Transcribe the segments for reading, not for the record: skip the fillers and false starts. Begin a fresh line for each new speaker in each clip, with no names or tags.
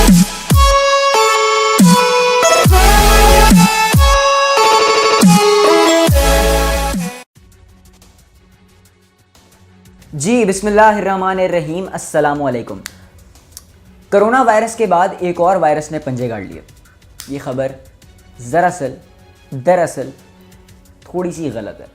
जी बिस्मिल्लाहिर्रहमानिर्रहीम, अस्सलामु अलैकुम। कोरोना वायरस के बाद एक और वायरस ने पंजे गाड़ लिए। ये खबर दरअसल थोड़ी सी गलत है।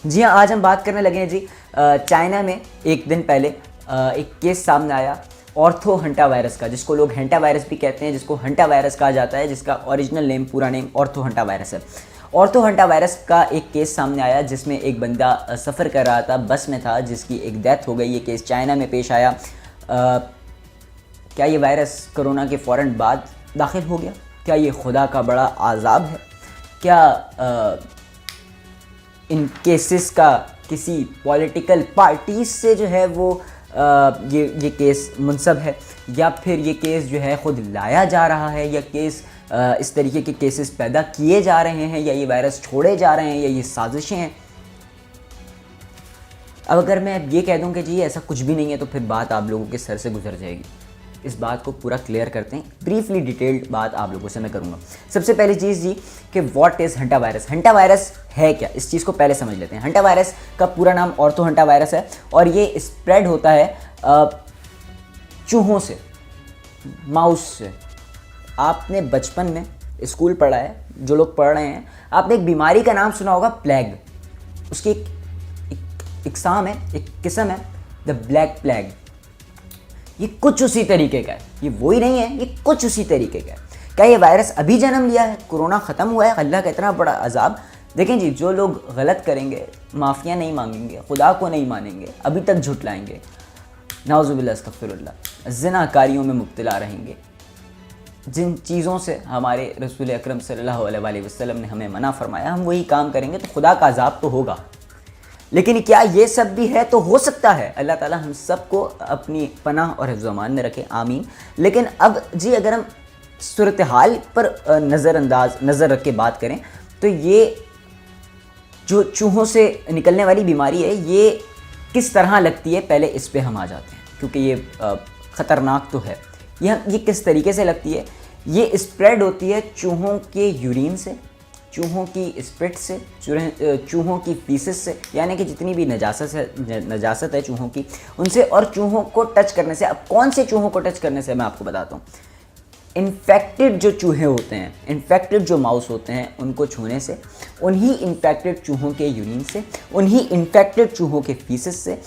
जी हाँ, आज हम बात करने लगे हैं जी चाइना में एक दिन पहले एक केस सामने आया ऑर्थो हंटा वायरस का, जिसको लोग हेंटा वायरस भी कहते हैं, जिसको हंटा वायरस कहा जाता है, जिसका ओरिजिनल नेम, पूरा नेम ऑर्थो हंटा वायरस है। ऑर्थो हंटा वायरस का एक केस सामने आया जिसमें एक बंदा सफ़र कर रहा था, बस में था, जिसकी एक डेथ हो गई। ये केस चाइना में पेश आया। क्या ये वायरस कोरोना के फ़ौरन बाद दाखिल हो गया? क्या ये खुदा का बड़ा आज़ाब है? क्या इन केसेस का किसी पॉलिटिकल पार्टीज से जो है वो ये केस मुनसब है, या फिर ये केस जो है ख़ुद लाया जा रहा है, या केस इस तरीके के केसेस पैदा किए जा रहे हैं, या ये वायरस छोड़े जा रहे हैं, या ये साजिशें हैं? अब अगर मैं ये कह दूं कि जी ऐसा कुछ भी नहीं है, तो फिर बात आप लोगों के सर से गुजर जाएगी। इस बात को पूरा क्लियर करते हैं, ब्रीफली डिटेल्ड बात आप लोगों से मैं करूंगा। सबसे पहली चीज़ जी कि what is hanta virus. Hanta virus है क्या, इस चीज़ को पहले समझ लेते हैं। हंटा वायरस का पूरा नाम ऑर्थो हंटा वायरस है, और ये स्प्रेड होता है चूहों से, माउस से। आपने बचपन में स्कूल पढ़ा है, जो लोग पढ़ रहे हैं, आपने एक बीमारी का नाम सुना होगा, प्लेग। उसकी एक इकसाम है, एक किस्म है, द ब्लैक प्लेग। ये कुछ उसी तरीके का है, ये वही नहीं है, ये कुछ उसी तरीके का है। क्या ये वायरस अभी जन्म लिया है? कोरोना ख़त्म हुआ है? अल्लाह का इतना बड़ा अजाब। देखें जी, जो लोग गलत करेंगे, माफ़िया नहीं मांगेंगे, खुदा को नहीं मानेंगे, अभी तक झुटलाएंगे, नाउज़ुबिल्लाह अस्तग़फ़िरुल्लाह, ज़िनाकारियों में मुब्तला रहेंगे, जिन चीज़ों से हमारे रसूल अकरम सल्लल्लाहु अलैहि वसल्लम ने हमें मना फरमाया, हम वही काम करेंगे तो खुदा का अजाब तो होगा। लेकिन क्या ये सब भी है? तो हो सकता है। अल्लाह ताला हम सबको अपनी पनाह और हिफ्ज़ अमान में रखे, आमीन। लेकिन अब जी अगर हम सूरत हाल पर नज़र रख के बात करें, तो ये जो चूहों से निकलने वाली बीमारी है, ये किस तरह लगती है, पहले इस पे हम आ जाते हैं, क्योंकि ये ख़तरनाक तो है। ये किस तरीके से लगती है? ये स्प्रेड होती है चूहों के यूरिन से, चूहों की स्पिट से, चूहों की फीसेस से, यानी कि जितनी भी नजासत है चूहों की, उनसे, और चूहों को टच करने से। अब कौन से चूहों को टच करने से, मैं आपको बताता हूँ। इन्फेक्टेड जो चूहे होते हैं, इन्फेक्टेड जो माउस होते हैं, उनको छूने से, उन्हीं इन्फेक्टेड चूहों के यूरिन से, उन्हीं इन्फेक्टेड चूहों के फीसेस से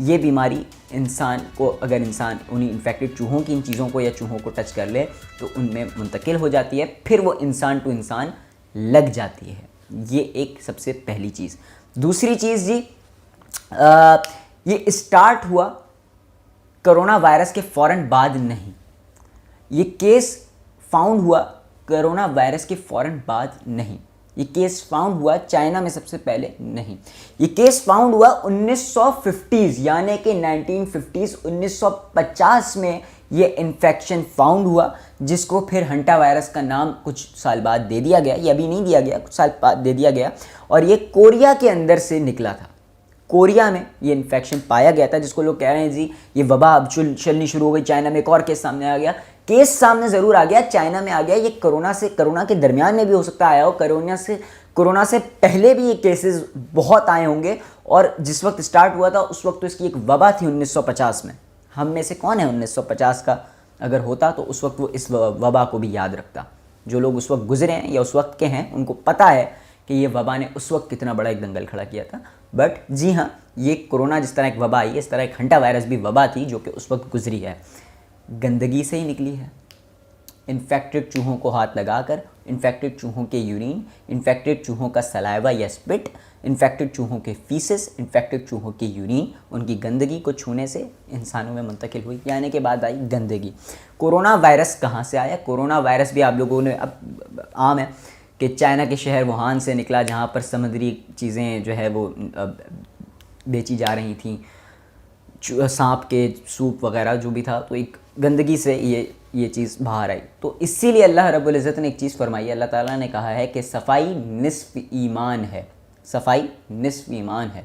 ये बीमारी इंसान को, अगर इंसान उन्हीं इन्फेक्टेड चूहों की इन चीज़ों को या चूहों को टच कर ले, तो उनमें मुंतकिल हो जाती है, फिर वो इंसान टू इंसान लग जाती है। ये एक सबसे पहली चीज़। दूसरी चीज़ जी, ये स्टार्ट हुआ कोरोना वायरस के फ़ौरन बाद नहीं। ये केस फाउंड हुआ कोरोना वायरस के फ़ौरन बाद नहीं। ये केस फाउंड हुआ चाइना में सबसे पहले नहीं। ये केस फाउंड हुआ 1950s, यानी कि 1950s, 1950 में ये इन्फेक्शन फाउंड हुआ, जिसको फिर हंटा वायरस का नाम कुछ साल बाद दे दिया गया। ये अभी नहीं दिया गया, कुछ साल बाद दे दिया गया, और ये कोरिया के अंदर से निकला था। कोरिया में ये इन्फेक्शन पाया गया था, जिसको लोग कह रहे हैं जी ये वबा अब चलनी शुरू हो गई। चाइना में एक और केस सामने आ गया, केस सामने ज़रूर आ गया, चाइना में आ गया। ये कोरोना के दरमियान में भी हो सकता आया हो, कोरोना से पहले भी ये केसेस बहुत आए होंगे, और जिस वक्त स्टार्ट हुआ था उस वक्त तो इसकी एक वबा थी 1950 में। हम में से कौन है 1950 का अगर होता तो उस वक्त वो इस वबा को भी याद रखता? जो लोग उस वक्त गुजरे हैं या उस वक्त के हैं, उनको पता है कि ये वबा ने उस वक्त कितना बड़ा एक दंगल खड़ा किया था। बट जी हाँ, ये कोरोना जिस तरह एक वबा आई है, इस तरह एक हंटा वायरस भी वबा थी, जो कि उस वक्त गुजरी है, गंदगी से ही निकली है। इन्फेक्टेड चूहों को हाथ लगाकर, इन्फेक्टेड चूहों के यूरिन, इन्फेक्टेड चूहों का सलाइवा या स्पिट, इन्फेक्टेड चूहों के फीसेस, इन्फेक्टेड चूहों के यूरिन, उनकी गंदगी को छूने से इंसानों में मुंतकिल हुई, यानी कि बाद आई गंदगी। कोरोना वायरस कहाँ से आया? कोरोना वायरस भी आप लोगों ने, अब आम है कि चाइना के शहर वुहान से निकला, जहाँ पर समुद्री चीज़ें जो है वो बेची जा रही थी, सांप के सूप वगैरह जो भी था, तो एक गंदगी से ये चीज़ बाहर आई। तो इसीलिए अल्लाह रब्बुल इज़्ज़त ने एक चीज़ फरमाई है, अल्लाह ताला ने कहा है कि सफाई निस्फ ईमान है, सफाई निस्फ ईमान है।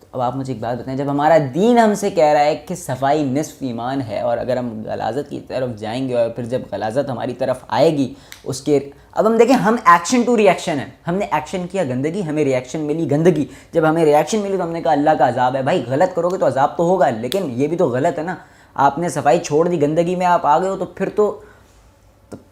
तो अब आप मुझे एक बात बताएं, जब हमारा दीन हमसे कह रहा है कि सफाई निस्फ ईमान है, और अगर हम गलाजत की तरफ जाएंगे और फिर जब गलाजत हमारी तरफ आएगी उसके, अब हम देखें, हम एक्शन टू रिएक्शन है, हमने एक्शन किया गंदगी, हमें रिएक्शन मिली गंदगी। जब हमें रिएक्शन मिली तो हमने कहा अल्लाह का अजाब है। भाई गलत करोगे तो अजाब तो होगा, लेकिन ये भी तो गलत है ना। आपने सफाई छोड़ दी, गंदगी में आप आ गए हो, तो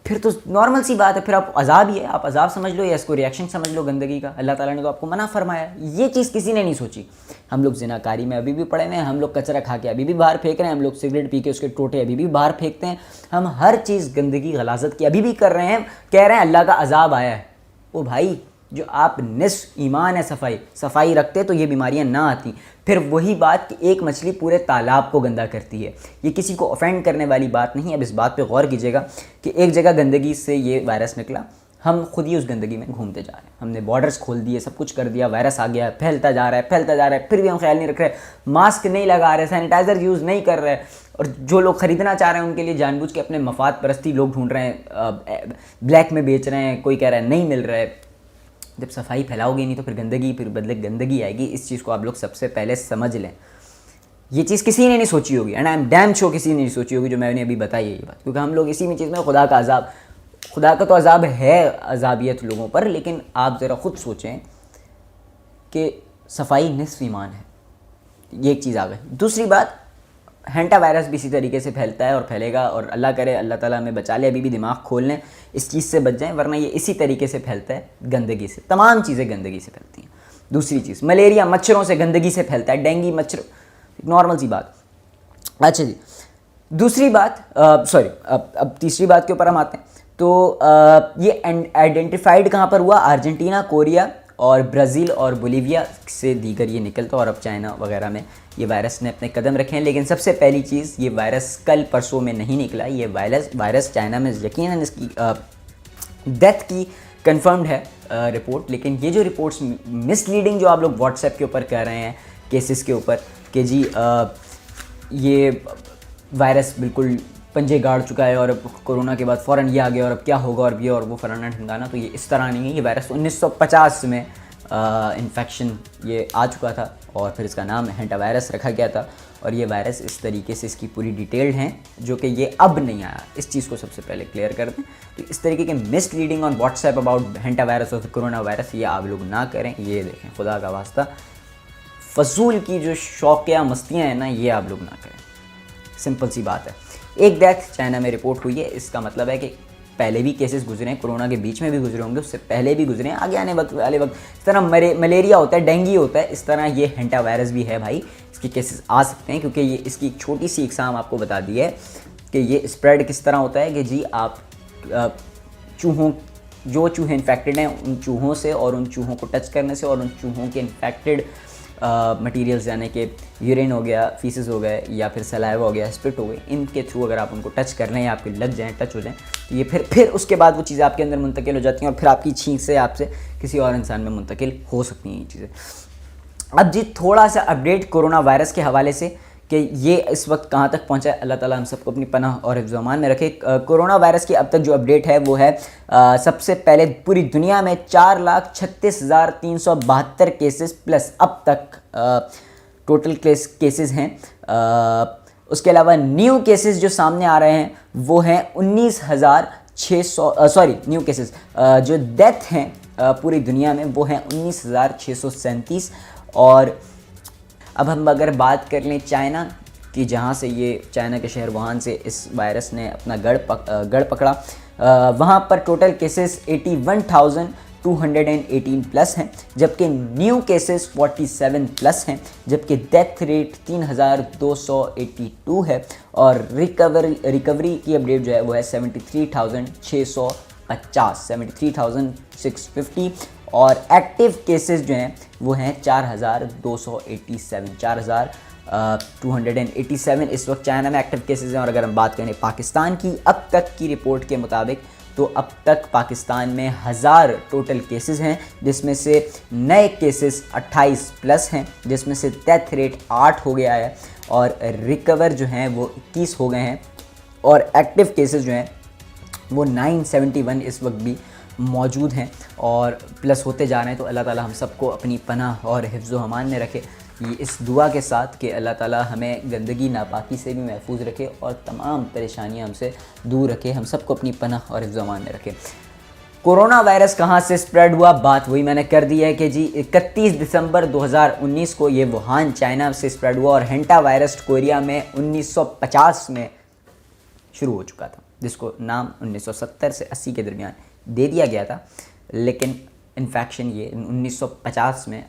फिर तो नॉर्मल सी बात है, फिर आप अजाब ही है, आप अजाब समझ लो या इसको रिएक्शन समझ लो गंदगी का। अल्लाह ताला ने तो आपको मना फरमाया। ये चीज़ किसी ने नहीं सोची। हम लोग जिनाकारी में अभी भी पड़े हुए हैं, हम लोग कचरा खा के अभी भी बाहर फेंक रहे हैं, हम लोग सिगरेट पी के उसके टोटे अभी भी बाहर फेंकते हैं, हम हर चीज़ गंदगी गलाजत की अभी भी कर रहे हैं, कह रहे हैं अल्लाह का अजाब आया है। ओ भाई, जो आप निस्फ ईमान है सफाई रखते तो ये बीमारियां ना आती। फिर वही बात कि एक मछली पूरे तालाब को गंदा करती है, ये किसी को ऑफेंड करने वाली बात नहीं है। अब इस बात पे गौर कीजिएगा कि एक जगह गंदगी से ये वायरस निकला, हम खुद ही उस गंदगी में घूमते जा रहे हैं, हमने बॉर्डर्स खोल दिए, सब कुछ कर दिया, वायरस आ गया, फैलता जा रहा है, फिर भी हम ख्याल नहीं रख रहे, मास्क नहीं लगा रहे, सैनिटाइज़र यूज़ नहीं कर रहे, और जो लोग ख़रीदना चाह रहे हैं उनके लिए जानबूझ के अपने मफाद परस्ती लोग ढूंढ रहे हैं, ब्लैक में बेच रहे हैं, कोई कह रहा है नहीं मिल रहा है। जब सफाई फैलाओगे नहीं तो फिर गंदगी, फिर बदले गंदगी आएगी। इस चीज़ को आप लोग सबसे पहले समझ लें। ये चीज़ किसी ने नहीं सोची होगी, and I am damn sure किसी ने नहीं सोची होगी जो मैंने अभी बताई है ये बात, क्योंकि हम लोग इसी में चीज़ में खुदा का अजाब, खुदा का तो अजाब है अजाबियत लोगों पर, लेकिन आप ज़रा खुद सोचें कि सफाई निस्फ ईमान है। ये एक चीज़ आ गई। दूसरी बात, हैंटा वायरस भी इसी तरीके से फैलता है और फैलेगा, और अल्लाह करे, अल्लाह ताला हमें बचा ले, अभी भी दिमाग खोल लें, इस चीज़ से बच जाएं, वरना ये इसी तरीके से फैलता है गंदगी से। तमाम चीज़ें गंदगी से फैलती हैं। दूसरी चीज़, मलेरिया मच्छरों से गंदगी से फैलता है, डेंगू मच्छर, नॉर्मल सी बात। अच्छा जी, दूसरी बात, अब तीसरी बात के ऊपर हम आते हैं। तो ये आइडेंटिफाइड कहाँ पर हुआ? अर्जेंटीना, कोरिया और ब्राज़ील और बोलीविया से दीगर ये निकलता, और अब चाइना वगैरह में ये वायरस ने अपने कदम रखे हैं। लेकिन सबसे पहली चीज़, ये वायरस कल परसों में नहीं निकला, ये वायरस चाइना में यकीनन इसकी डेथ की कंफर्म्ड है रिपोर्ट। लेकिन ये जो रिपोर्ट्स मिसलीडिंग जो आप लोग व्हाट्सएप के ऊपर कर रहे हैं केसेस के ऊपर कि जी ये वायरस बिल्कुल पंजे गाड़ चुका है और कोरोना के बाद फ़ौरन ये आ गया और अब क्या होगा और ये और वो फलाना ढिमकाना, तो ये इस तरह नहीं है। ये वायरस 1950 में इन्फेक्शन ये आ चुका था और फिर इसका नाम हैंटा वायरस रखा गया था, और ये वायरस इस तरीके से इसकी पूरी डिटेल्ड हैं जो कि ये अब नहीं आया। इस चीज़ को सबसे पहले क्लियर कर दें। तो इस तरीके के misleading on WhatsApp about hanta virus और कोरोना वायरस ये आप लोग ना करें। ये देखें, खुदा का वास्ता, फजूल की जो शौकिया मस्तियाँ हैं ना, ये आप लोग ना करें। सिंपल सी बात है। एक डेथ चाइना में रिपोर्ट हुई है, इसका मतलब है कि पहले भी केसेस गुजरे हैं, कोरोना के बीच में भी गुजरे होंगे, उससे पहले भी गुजरे हैं, आगे आने वाले वक्त इस तरह मलेरिया होता है, डेंगू होता है, इस तरह ये हैंटा वायरस भी है भाई। इसके केसेस आ सकते हैं क्योंकि ये इसकी एक छोटी सी एग्जाम आपको बता दी है कि ये स्प्रेड किस तरह होता है कि जी आप चूहों, जो चूहे इन्फेक्टेड हैं उन चूहों से और उन चूहों को टच करने से और उन चूहों के इन्फेक्टेड मटीरियल्स यानी कि यूरिन हो गया, फीसेस हो गए या फिर सलाइवा हो गया, स्पिट हो गई, इनके थ्रू अगर आप उनको टच कर लें या आपके लग जाएं, टच हो जाएं, तो ये फिर उसके बाद वो चीज़ें आपके अंदर मुंतकिल हो जाती हैं और फिर आपकी छींक से आपसे किसी और इंसान में मुंतकिल हो सकती हैं ये चीज़ें। अब जी थोड़ा सा अपडेट कोरोना वायरस के हवाले से कि ये इस वक्त कहाँ तक पहुँचा है, अल्लाह ताला हम सबको अपनी पनाह और हिफ्ज़-ओ-अमान में रखे। कोरोना वायरस की अब तक जो अपडेट है वो है सबसे पहले पूरी दुनिया में 4,36,372 केसेस प्लस अब तक टोटल केसेस हैं। उसके अलावा न्यू केसेस जो सामने आ रहे हैं वो हैं 19,600 न्यू केसेस जो डेथ हैं पूरी दुनिया में वो हैं 19,637। और अब हम अगर बात कर लें चाइना की, जहाँ से ये चाइना के शहर वुहान से इस वायरस ने अपना गढ़ पकड़ा, वहाँ पर टोटल केसेस 81,218 प्लस हैं, जबकि न्यू केसेस 47 प्लस हैं, जबकि डेथ रेट 3,282 है और रिकवरी की अपडेट जो है वो है 73,650 और एक्टिव केसेस जो हैं वो हैं 4,287 इस वक्त चाइना में एक्टिव केसेस हैं। और अगर हम बात करें पाकिस्तान की अब तक की रिपोर्ट के मुताबिक, तो अब तक पाकिस्तान में 1000 टोटल केसेस हैं, जिसमें से नए केसेस 28 प्लस हैं, जिसमें से डेथ रेट 8 हो गया है और रिकवर जो हैं वो 21 हो गए हैं और एक्टिव केसेस जो हैं वो 971 इस वक्त भी मौजूद हैं और प्लस होते जा रहे हैं। तो अल्लाह ताला हम सबको अपनी पनाह और हिफ्ज़-ओ-अमान में रखे। ये इस दुआ के साथ कि अल्लाह ताला हमें गंदगी नापाकी से भी महफूज रखे और तमाम परेशानियां हमसे दूर रखे, हम सबको अपनी पनाह और हिफ्ज़-ओ-अमान में रखे। कोरोना वायरस कहाँ से स्प्रेड हुआ, बात वही मैंने कर दी है कि जी 31 दिसंबर 2019 को ये वुहान चाइना से स्प्रेड हुआ और हेंटा वायरस कोरिया में 1950 में शुरू हो चुका था, जिसको नाम 1970 से 80 के दरमियान दे दिया गया था, लेकिन इन्फेक्शन ये 1950 में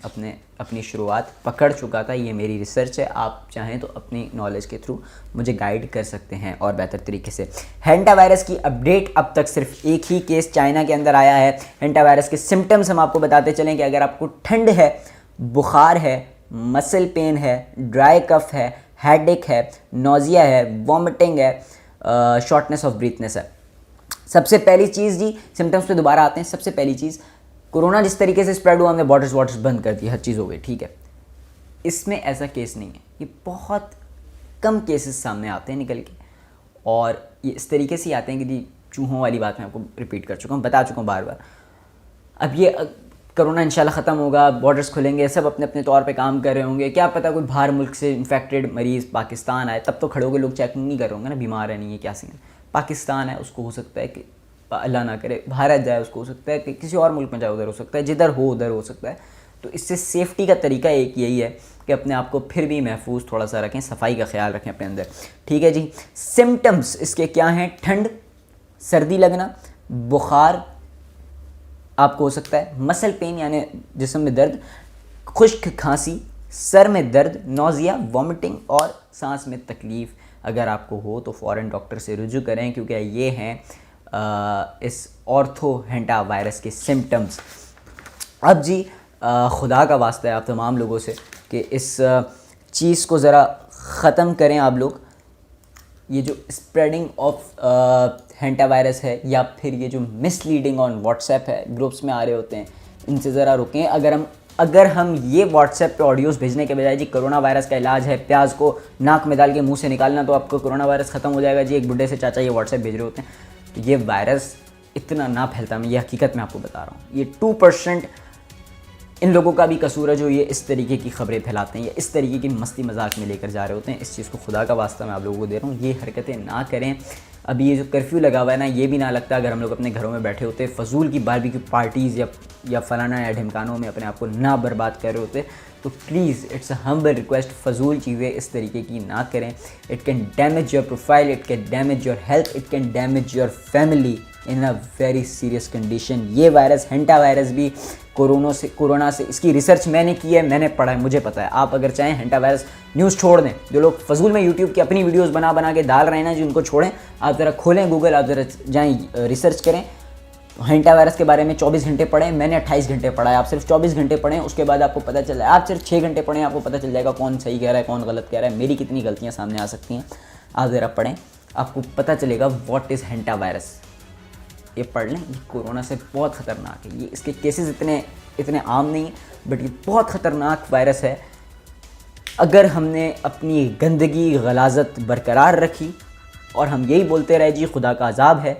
अपनी शुरुआत पकड़ चुका था। ये मेरी रिसर्च है, आप चाहें तो अपनी नॉलेज के थ्रू मुझे गाइड कर सकते हैं और बेहतर तरीके से। हेंटा वायरस की अपडेट, अब तक सिर्फ एक ही केस चाइना के अंदर आया है। हेंटा वायरस के सिम्टम्स हम आपको बताते चलें कि अगर आपको ठंड है, बुखार है, मसल पेन है, ड्राई कफ है, हेडेक है, नोजिया है, वॉमिटिंग है, शॉर्टनेस ऑफ ब्रीथनेस है। सबसे पहली चीज़ जी, सिम्टम्स पे दोबारा आते हैं। सबसे पहली चीज़, कोरोना जिस तरीके से स्प्रेड हुआ, हमने बॉर्डर्स बंद कर दिए, हर चीज़ हो गई, ठीक है। इसमें ऐसा केस नहीं है, ये बहुत कम केसेस सामने आते हैं निकल के, और ये इस तरीके से आते हैं कि जी चूहों वाली बात मैं आपको रिपीट कर चुका हूँ, बता चुका हूँ बार बार। अब ये कोरोना इंशाल्लाह ख़त्म होगा, बॉर्डर्स खुलेंगे, सब अपने अपने तौर पे काम कर रहे होंगे, क्या पता कोई बाहर मुल्क से इन्फेक्टेड मरीज़ पाकिस्तान आए, तब तो खड़े होकर लोग चेकिंग नहीं कर रहे होंगे ना, बीमार है नहीं है क्या सीन। पाकिस्तान है, उसको हो सकता है कि अल्लाह ना करे भारत जाए, उसको हो सकता है कि किसी और मुल्क में जाए, उधर हो सकता है, जिधर हो उधर हो सकता है। तो इससे सेफ्टी का तरीका एक यही है कि अपने आप को फिर भी महफूज थोड़ा सा रखें, सफाई का ख्याल रखें अपने अंदर, ठीक है जी। सिम्टम्स इसके क्या हैं? ठंड, सर्दी लगना, बुखार आपको हो सकता है, मसल पेन यानी जिस्म में दर्द, खुश्क खांसी, सर में दर्द, नोजिया, वॉमिटिंग और सांस में तकलीफ़ अगर आपको हो तो फ़ौरन डॉक्टर से रुजू करें, क्योंकि ये हैं इस ऑर्थो हेंटा वायरस के सिम्टम्स। अब जी खुदा का वास्ता है आप तमाम लोगों से कि इस चीज़ को ज़रा ख़त्म करें आप लोग। ये जो स्प्रेडिंग ऑफ हेंटा वायरस है या फिर ये जो मिसलीडिंग ऑन व्हाट्सएप है, ग्रुप्स में आ रहे होते हैं, इनसे ज़रा रुकें। अगर हम ये व्हाट्सएप पे ऑडियोज़ भेजने के बजाय जी कोरोना वायरस का इलाज है प्याज को नाक में डाल के मुंह से निकालना तो आपको कोरोना वायरस ख़त्म हो जाएगा जी, एक बुढ़े से चाचा ये व्हाट्सएप भेज रहे होते हैं, तो ये वायरस इतना ना फैलता। मैं ये हकीकत में आपको बता रहा हूँ, ये 2% इन लोगों का भी कसूर है जो ये इस तरीके की खबरें फैलाते हैं या इस तरीके की मस्ती मजाक में लेकर जा रहे होते हैं। इस चीज़ को खुदा का वास्ता मैं आप लोगों को दे रहा हूँ, ये हरकतें ना करें। अभी ये जो कर्फ्यू लगा हुआ है ना, ये भी ना लगता अगर हम लोग अपने घरों में बैठे होते, फजूल की बारबेक्यू पार्टीज़ या फलाना या ढिमकानों में अपने आप को ना बर्बाद कर रहे होते, तो please it's a humble request, फजूल चीज़ें इस तरीके की ना करें। It can damage your profile, it can damage your health, it can damage your family in a very serious condition. ये वायरस हेंटा वायरस भी कोरोना से इसकी रिसर्च मैंने की है, मैंने पढ़ा है, मुझे पता है। आप अगर चाहें हेंटा वायरस न्यूज़ छोड़ दें, जो लोग फजूल में यूट्यूब की अपनी वीडियोस बना के डाल रहे हैं ना जी, उनको छोड़ें। आप ज़रा खोलें गूगल, आप ज़रा जाएँ रिसर्च करें, हेंटा वायरस के बारे में 24 घंटे पढ़ें। मैंने 28 घंटे पढ़ा है, आप सिर्फ 24 घंटे पढ़ें, उसके बाद आपको पता चल जाए। आप सिर्फ 6 घंटे पढ़ें, आपको पता चल जाएगा कौन सही कह रहा है कौन गलत कह रहा है, मेरी कितनी गलतियाँ सामने आ सकती हैं। आप ज़रा पढ़ें, आपको पता चलेगा व्हाट इज़ हेंटा वायरस। ये पढ़ लें, ये कोरोना से बहुत ख़तरनाक है। ये इसके केसेस इतने आम नहीं हैं, बट ये बहुत ख़तरनाक वायरस है। अगर हमने अपनी गंदगी गलाजत बरकरार रखी और हम यही बोलते रहे जी खुदा का अजाब है,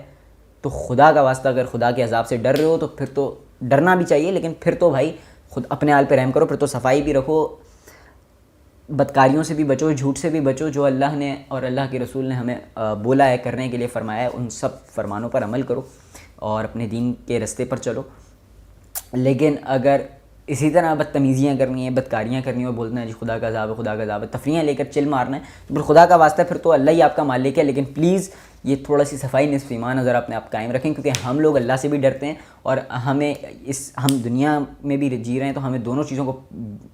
तो खुदा का वास्ता अगर खुदा के अजाब से डर रहे हो तो फिर तो डरना भी चाहिए, लेकिन फिर तो भाई खुद अपने हाल पे रहम करो, फिर तो सफाई भी रखो, बदकारियों से भी बचो, झूठ से भी बचो। जो अल्लाह ने और अल्लाह के रसूल ने हमें बोला है, करने के लिए फरमाया है, उन सब फरमानों पर अमल करो और अपने दीन के रास्ते पर चलो। लेकिन अगर इसी तरह बदतमीज़ियाँ करनी है, बदकारियाँ करनी है और बोलना है जी खुदा का अज़ाब है, खुदा का अज़ाब है, तफरीयाँ लेकर चिल मारना है, तो फिर खुदा का वास्ता फिर तो अल्लाह ही आपका मालिक है। लेकिन प्लीज़ ये थोड़ा सी सफाई निस्फ़ ईमान अगर अपने आप कायम रखें, क्योंकि हम लोग अल्लाह से भी डरते हैं और हम दुनिया में भी जी रहे हैं, तो हमें दोनों चीज़ों को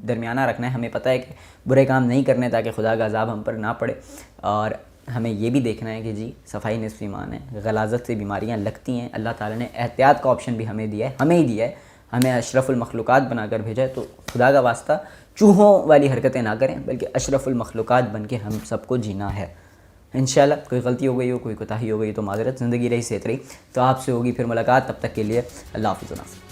दरमियाना रखना है। हमें पता है कि बुरे काम नहीं करने ताकि खुदा का अज़ाब हम पर ना पड़े, और हमें ये भी देखना है कि जी सफाई निस्फ़ ईमान है, गलाजत से बीमारियाँ लगती हैं। अल्लाह ताला ने एहतियात का ऑप्शन भी हमें दिया है, हमें ही दिया है, हमें अशरफुल मखलूक़ात बनाकर भेजा है। तो खुदा का वास्ता चूहों वाली हरकतें ना करें, बल्कि अशरफुल मखलूक़ात बन के हम सबको जीना है। इंशाल्लाह कोई गलती हो गई हो, कोई कोताही हो गई तो माज़रत, ज़िंदगी रही सेहत रही, तो आपसे होगी फिर मुलाकात। तब तक के लिए अल्लाह हाफ़िज़।